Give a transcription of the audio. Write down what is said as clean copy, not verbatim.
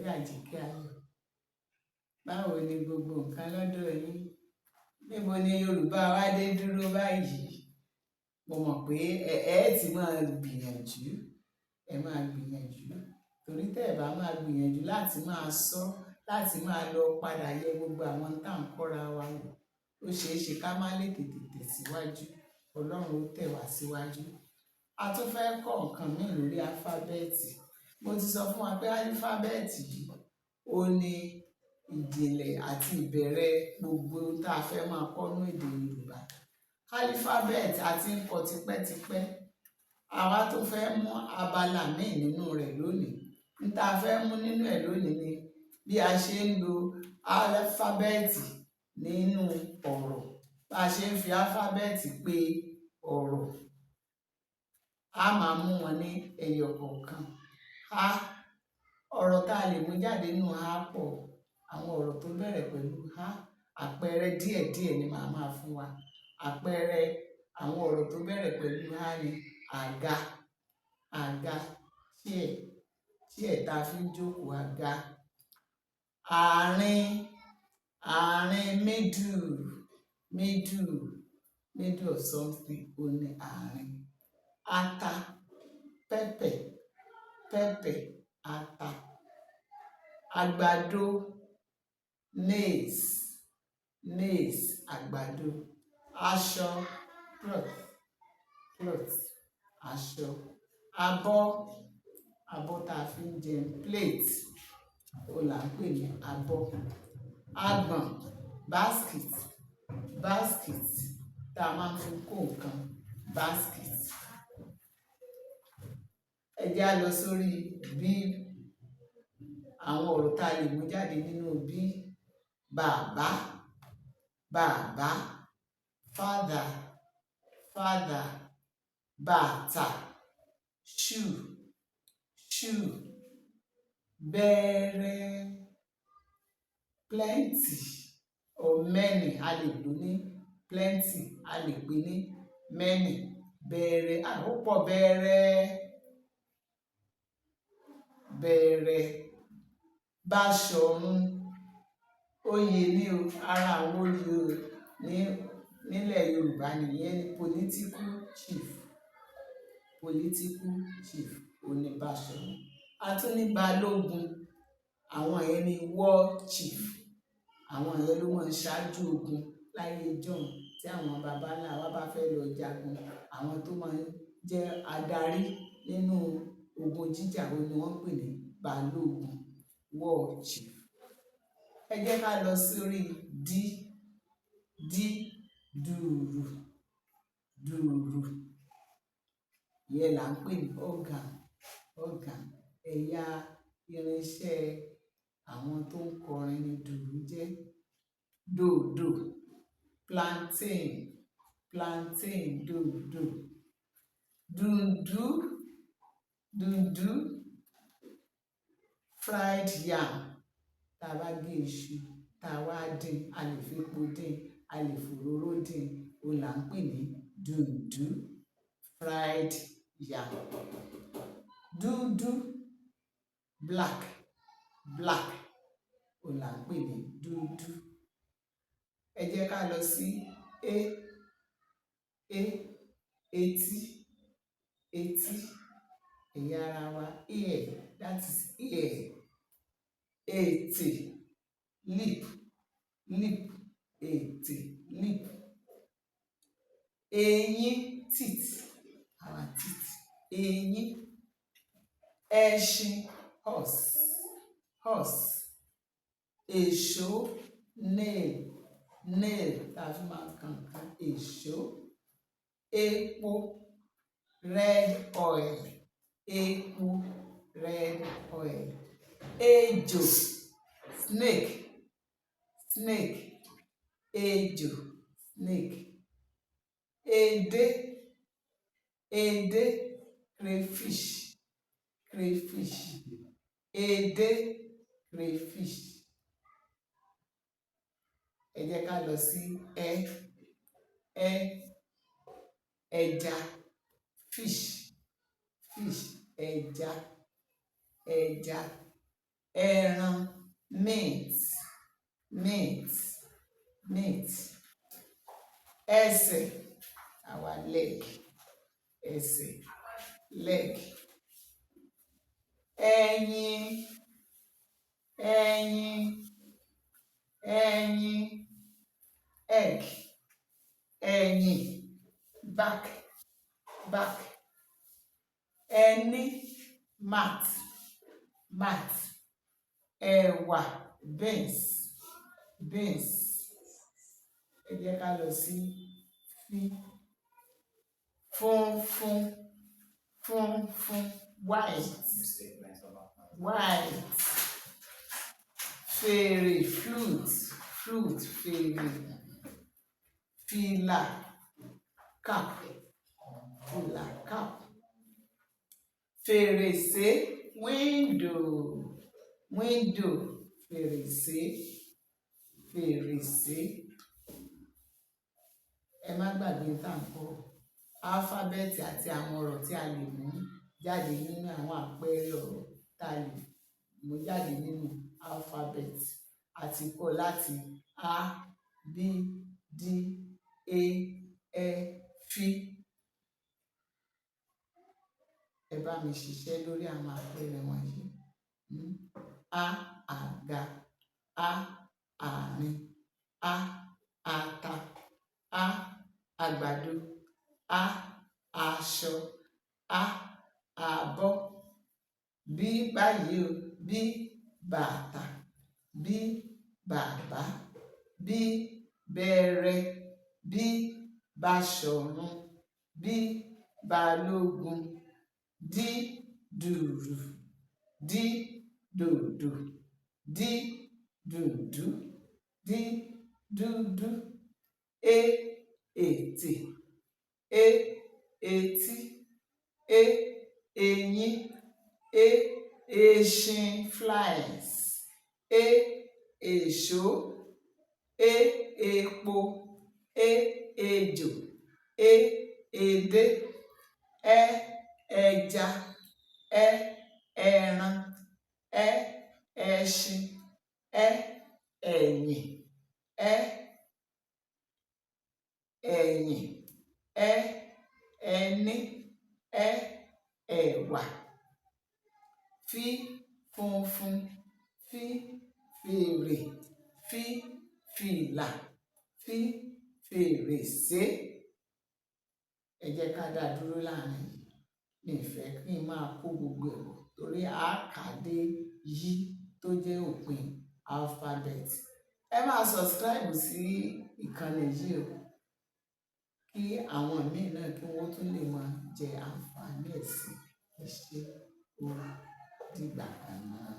Olólùfẹ́ Àjíkẹ́ Ayọ̀. Báwo ni gbogbo nǹkan lọ́dọ̀ yín? Níbo ni Yorùbá wa dé dúró báyìí? Mo mọ̀ pé ẹ ti máa gbìyànjú, ẹ máa gbìyànjú. Torí tẹ́ ẹ bá máa gbìyànjú láti máa sọ, láti máa lọ padà yẹ gbogbo àwọn tá à ń kọ́ra wa wò, ó ṣeé ṣe ká má lè tètè tẹ̀síwájú. Ọlọ́run ó tẹ̀ wá síwájú. A tún fẹ́ kọ́ nǹkan míì lórí álífábẹ́ẹ̀tì. Mo ti sọ fún wa pé álífábẹ́ẹ̀tì yìí ó ní ìjìnlẹ̀ àti ìbẹ̀rẹ̀ gbogbo tá a fẹ́ máa kọ́ ní èdè Yorùbá. Álífábẹ́ẹ̀tì a ti ń kọ́ tipẹ́tipẹ́. Àwa tó fẹ́ mú abala míì nínú rẹ̀ lónìí. N tá a fẹ́ mú nínú ẹ̀ lónìí ni bí a ṣe ń lo álífábẹ́ẹ̀tì nínú ọ̀rọ̀. Bá a ṣe ń fi álífábẹ́ẹ̀tì pe ọ̀rọ̀. A máa mú wọn ní ẹyọ kọ̀ọ̀kan. A, ọ̀rọ̀ tá a lè mú jáde nínú a pọ̀. Àwọn ọ̀rọ̀ tó bẹ̀rẹ̀ pẹ̀lú a, àpẹẹrẹ díẹ̀díẹ̀ ni màá máa fún wa. Àpẹẹrẹ àwọn ọ̀rọ̀ tó bẹ̀rẹ̀ pẹ̀lú a ni àga, àga, chair, chair tá a fi ń jókòó, àga. Àárín, àárín, middle, middle, middle of something ó ní àárín. Ata, pepper, pepper, ata. Àgbàdo, maize, maize, àgbàdo. Aṣọ, cloth, cloth, aṣọ. Abọ́, abọ́ tá a fi ń jẹun, plate, ó là ń pè ní abọ́. Agbọ̀n, basket, basket, tá a máa ń fi kó nǹkan, basket. Ẹ jẹ́ á lọ sórí bí àwọn ọ̀rọ̀ tá a lè mú jáde nínú bí. Bàbá, bàbá. Father, father. Bàtà, shoe, shoe. Bẹ̀rẹ̀, plenty or many. A lè lò ní plenty, a lè pè ní many. Bẹ̀rẹ̀, ó pọ̀ bẹ̀rẹ̀, bẹ̀rẹ̀. Báṣọ̀run, oyè ni o, ara àwọn oyè nílẹ̀ Yorùbá nìyẹn ni political chief, political chief ó ní Báṣọ̀run. A tún ní Balógun, àwọn yẹn ni war chief, àwọn yẹn ló máa ń ṣáájú ogun láyé jọ̀hún tí àwọn baba ńlá wa bá fẹ́ lọ jagun. Àwọn tó máa ń jẹ́ adarí nínú ogun jíjà wo ni wọ́n pè ní Balógun, war chief. Ẹ jẹ́ ká lọ sórí dí, dí, dùrù, dùrù. Ìyẹn là ń pè ní organ, organ. Ẹ̀yà irinṣẹ́ àwọn tó ń kọrin ni dùrù jẹ́. Dòdò, plantain, plantain, dòdò. Dùndú, dùndú. Fried yam, tá a bá gé iṣu, tá a wá dín, a lè fi epo dín, a lè fòróró dín, ó là ń pè ní dùndú. Fried yam. Dúdú, black, black, ó là ń pè ní dúdú. Ẹ jẹ́ ká lọ sí etí, etí. Ẹ̀yà ara wa, ear, that is ear. Ètè, lip, lip, ètè, lip. Eyín, teeth, our teeth. Eyín. Ẹṣin, horse, horse. Èṣó, nail, nail, tá a fi máa ń kan nǹkan, èṣó. Epo, red oil, epo, red oil. Ejò, snake, snake. Ejò, snake. Edé, edé, crayfish, crayfish. Edé, crayfish. Ẹ jẹ́ ká lọ sí ẹja, fish, fish. Ẹja, ẹja. ẹran meat meat meat ẹsẹ̀ our leg ẹsẹ̀ leg ẹyin ẹyin ẹyin egg ẹ̀yìn back back ẹní mat mat ẹ̀wà beans beans ẹ jẹ́ ká lọ sí fí funfun funfun white white fèrè flute flute fèrè fìlà cap fìlà cap fèrèsé window window fèrèsé fèrèsé ẹ má gbàgbé tá à ń kọ́ álífábẹ́ẹ̀tì àti àwọn ọ̀rọ̀ tí a lè mú jáde nínú àwọn àpẹẹrẹ ọ̀rọ̀ tá a lè mú jáde nínú álífábẹ́ẹ̀tì àti kọ́ láti a b d e f ẹ bá mi ṣiṣẹ́ lórí àwọn àpẹẹrẹ wọ̀nyí a àga a àárín a ata a àgbàdo a aṣọ a àbọ̀ b báyìí o b bàtà b bàbá b bẹ̀rẹ̀ b Báṣọ̀run b Balógun d dùrù d dòdò d dùndú d dúdú e ètè e etí e eyín e eṣin flies e èṣó e epo e ejò e edé ẹ ẹja ẹ ẹran ẹ ẹṣin ẹ ẹ̀yìn ẹ ẹ̀yìn ẹ ẹní ẹ ẹ̀wà fí funfun fí fèrè fí fìlà fí fèrèsé ẹ jẹ́ ká dá dúró láàrin mi ìfẹ́ kí n máa kó gbogbo ẹ̀rọ torí àkàdé yí tó jẹ́ òpin alphabet ẹ máa subscribe sí ìkànnì yìí o kí àwọn míì náà kí wọ́n tún lè máa jẹ àǹfààní ẹ̀ sí ẹ ṣé ó dìgbà kan náà.